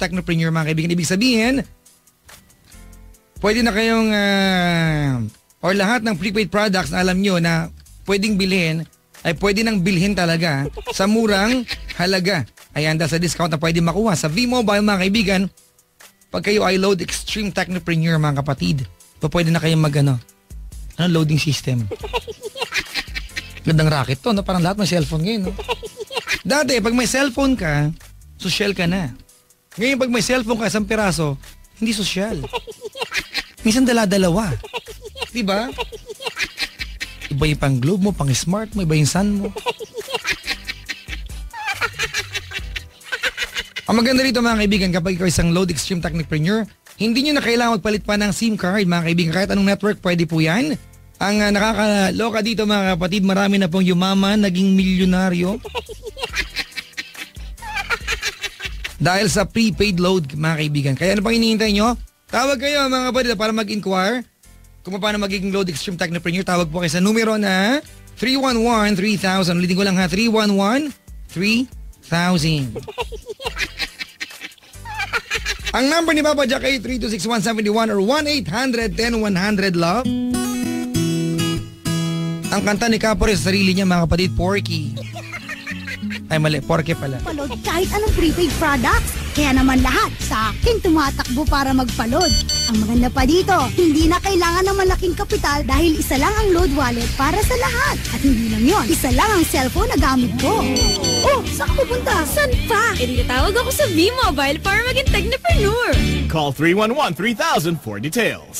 Technopreneur mga kaibigan. Ibig sabihin, pwede na kayong or lahat ng prepaid products na alam nyo na pwedeng bilhin ay pwede nang bilhin talaga sa murang halaga. Ayan, dahil sa discount na pwede makuha sa V-Mobile mga kaibigan. Pag kayo ay load Extreme Technopreneur mga kapatid, pwede na kayong loading system. Gandang racket to, no? Parang lahat may cellphone ngayon. No? Dati, pag may cellphone ka, social ka na. Ngayon, pag may cellphone ka, isang piraso, hindi social. Minsan dala-dalawa. Diba? Iba yung pang globe mo, pang smart mo, iba yung sun mo. Ang maganda rito mga kaibigan, kapag ikaw isang load Extreme Technopreneur, hindi nyo na kailangan magpalit pa ng SIM card mga kaibigan. Kahit anong network, pwede po yan. Ang nakakaloka dito mga kapatid, marami na pong yumaman, naging milyonaryo. Dahil sa prepaid load mga kaibigan. Kaya ano pang hinihintay nyo? Tawag kayo mga kapatid para mag-inquire kung paano magiging load Extreme Technopreneur. Tawag po kayo sa numero na 311-3000. Ulitin ko lang ha, 311-3000. Ang number ni Papa Jack ay 326-171 or 1-800-10-100-LOVE. Ang kanta ni Kapore sa sarili niya mga kapatid, Porky. Ay mali, Porky pala. Palod kahit anong prepaid products. Kaya naman lahat sa akin tumatakbo para magpalod. Ang maganda pa dito, hindi na kailangan ng malaking kapital dahil isa lang ang load wallet para sa lahat. At hindi lang yon, isa lang ang cellphone na gamit ko. Oh, saan ka pupunta? San pa? Tawag ako sa V-Mobile para maging Technopreneur. Call 311-3000 for details.